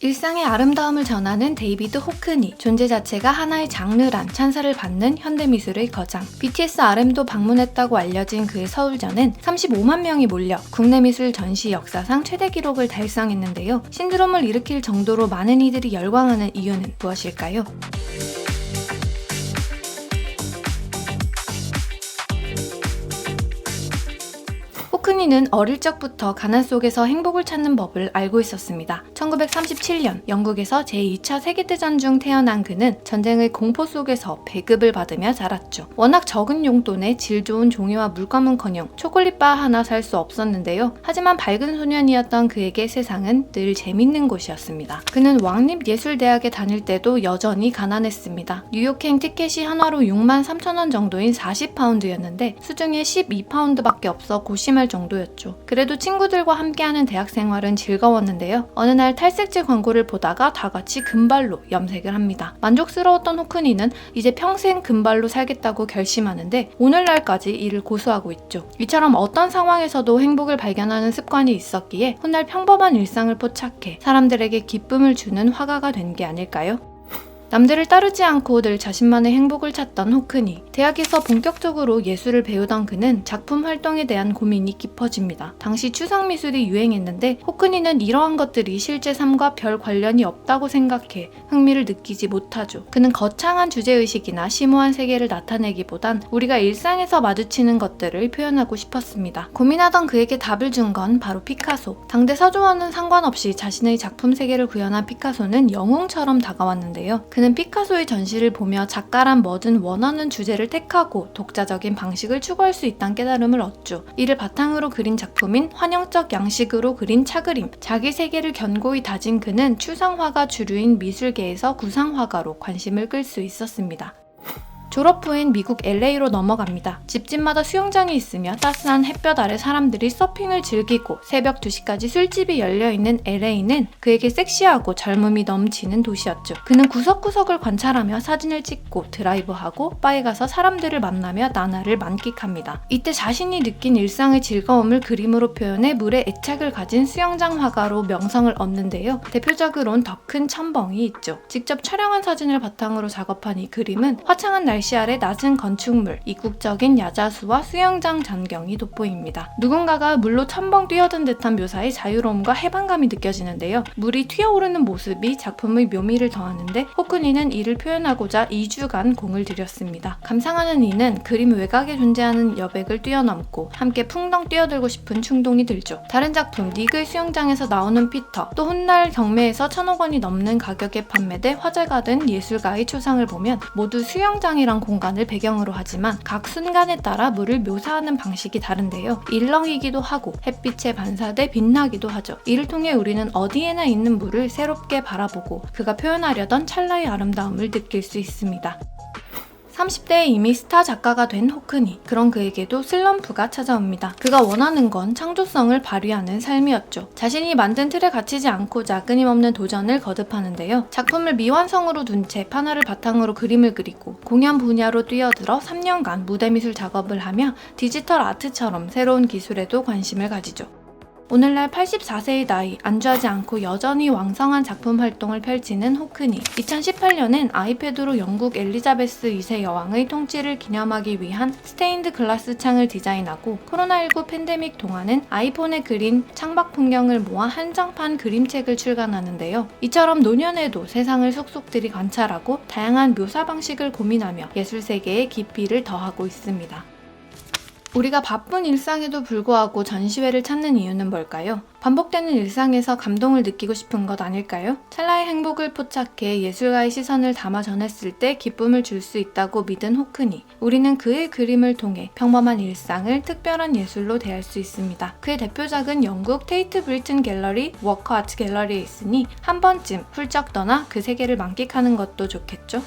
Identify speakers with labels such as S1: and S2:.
S1: 일상의 아름다움을 전하는 데이비드 호크니, 존재 자체가 하나의 장르란 찬사를 받는 현대미술의 거장. BTS RM도 방문했다고 알려진 그의 서울전은 35만 명이 몰려 국내 미술 전시 역사상 최대 기록을 달성했는데요. 신드롬을 일으킬 정도로 많은 이들이 열광하는 이유는 무엇일까요? 호크니는 어릴 적부터 가난 속에서 행복을 찾는 법을 알고 있었습니다. 1937년 영국에서 제2차 세계대전 중 태어난 그는 전쟁의 공포 속에서 배급을 받으며 자랐죠. 워낙 적은 용돈에 질 좋은 종이와 물감은커녕 초콜릿바 하나 살 수 없었는데요. 하지만 밝은 소년이었던 그에게 세상은 늘 재밌는 곳이었습니다. 그는 왕립예술대학에 다닐 때도 여전히 가난했습니다. 뉴욕행 티켓이 한화로 6만 3천 원 정도인 40파운드였는데 수중에 12파운드밖에 없어 고심할 정도였죠. 그래도 친구들과 함께하는 대학 생활은 즐거웠는데요. 어느 날 탈색제 광고를 보다가 다 같이 금발로 염색을 합니다. 만족스러웠던 호크니는 이제 평생 금발로 살겠다고 결심하는데 오늘날까지 이를 고수하고 있죠. 이처럼 어떤 상황에서도 행복을 발견하는 습관이 있었기에 훗날 평범한 일상을 포착해 사람들에게 기쁨을 주는 화가가 된 게 아닐까요? 남들을 따르지 않고 늘 자신만의 행복을 찾던 호크니. 대학에서 본격적으로 예술을 배우던 그는 작품 활동에 대한 고민이 깊어집니다. 당시 추상미술이 유행했는데 호크니는 이러한 것들이 실제 삶과 별 관련이 없다고 생각해 흥미를 느끼지 못하죠. 그는 거창한 주제의식이나 심오한 세계를 나타내기보단 우리가 일상에서 마주치는 것들을 표현하고 싶었습니다. 고민하던 그에게 답을 준 건 바로 피카소. 당대 서조와는 상관없이 자신의 작품 세계를 구현한 피카소는 영웅처럼 다가왔는데요. 그는 피카소의 전시를 보며 작가란 뭐든 원하는 주제를 택하고 독자적인 방식을 추구할 수 있다는 깨달음을 얻죠. 이를 바탕으로 그린 작품인 환영적 양식으로 그린 차그림, 자기 세계를 견고히 다진 그는 추상화가 주류인 미술계에서 구상화가로 관심을 끌 수 있었습니다. 졸업 후엔 미국 LA로 넘어갑니다. 집집마다 수영장이 있으며 따스한 햇볕 아래 사람들이 서핑을 즐기고 새벽 2시까지 술집이 열려있는 LA는 그에게 섹시하고 젊음이 넘치는 도시였죠. 그는 구석구석을 관찰하며 사진을 찍고 드라이브하고 바에 가서 사람들을 만나며 나날을 만끽합니다. 이때 자신이 느낀 일상의 즐거움을 그림으로 표현해 물에 애착을 가진 수영장 화가로 명성을 얻는데요. 대표적으론 더 큰 첨벙이 있죠. 직접 촬영한 사진을 바탕으로 작업한 이 그림은 화창한 날씨 아래 낮은 건축물, 이국적인 야자수와 수영장 전경이 돋보입니다. 누군가가 물로 첨벙 뛰어든 듯한 묘사의 자유로움과 해방감이 느껴지는데요. 물이 튀어오르는 모습이 작품의 묘미를 더하는데 호크니는 이를 표현하고자 2주간 공을 들였습니다. 감상하는 이는 그림 외곽에 존재하는 여백을 뛰어넘고 함께 풍덩 뛰어들고 싶은 충동이 들죠. 다른 작품 니그의 수영장에서 나오는 피터, 또 훗날 경매에서 1,000억 원이 넘는 가격에 판매돼 화제가 된 예술가의 초상을 보면 모두 수영장이란 공간을 배경으로 하지만 각 순간에 따라 물을 묘사하는 방식이 다른데요. 일렁이기도 하고 햇빛에 반사돼 빛나기도 하죠. 이를 통해 우리는 어디에나 있는 물을 새롭게 바라보고 그가 표현하려던 찰나의 아름다움을 느낄 수 있습니다. 30대에 이미 스타 작가가 된 호크니. 그런 그에게도 슬럼프가 찾아옵니다. 그가 원하는 건 창조성을 발휘하는 삶이었죠. 자신이 만든 틀에 갇히지 않고자 끊임없는 도전을 거듭하는데요. 작품을 미완성으로 둔 채 판화를 바탕으로 그림을 그리고 공연 분야로 뛰어들어 3년간 무대미술 작업을 하며 디지털 아트처럼 새로운 기술에도 관심을 가지죠. 오늘날 84세의 나이, 안주하지 않고 여전히 왕성한 작품 활동을 펼치는 호크니. 2018년엔 아이패드로 영국 엘리자베스 2세 여왕의 통치를 기념하기 위한 스테인드 글라스 창을 디자인하고 코로나19 팬데믹 동안은 아이폰에 그린 창밖 풍경을 모아 한정판 그림책을 출간하는데요. 이처럼 노년에도 세상을 속속들이 관찰하고 다양한 묘사 방식을 고민하며 예술 세계에 깊이를 더하고 있습니다. 우리가 바쁜 일상에도 불구하고 전시회를 찾는 이유는 뭘까요? 반복되는 일상에서 감동을 느끼고 싶은 것 아닐까요? 찰나의 행복을 포착해 예술가의 시선을 담아 전했을 때 기쁨을 줄 수 있다고 믿은 호크니. 우리는 그의 그림을 통해 평범한 일상을 특별한 예술로 대할 수 있습니다. 그의 대표작은 영국 테이트 브리튼 갤러리 워커 아트 갤러리에 있으니 한 번쯤 훌쩍 떠나 그 세계를 만끽하는 것도 좋겠죠?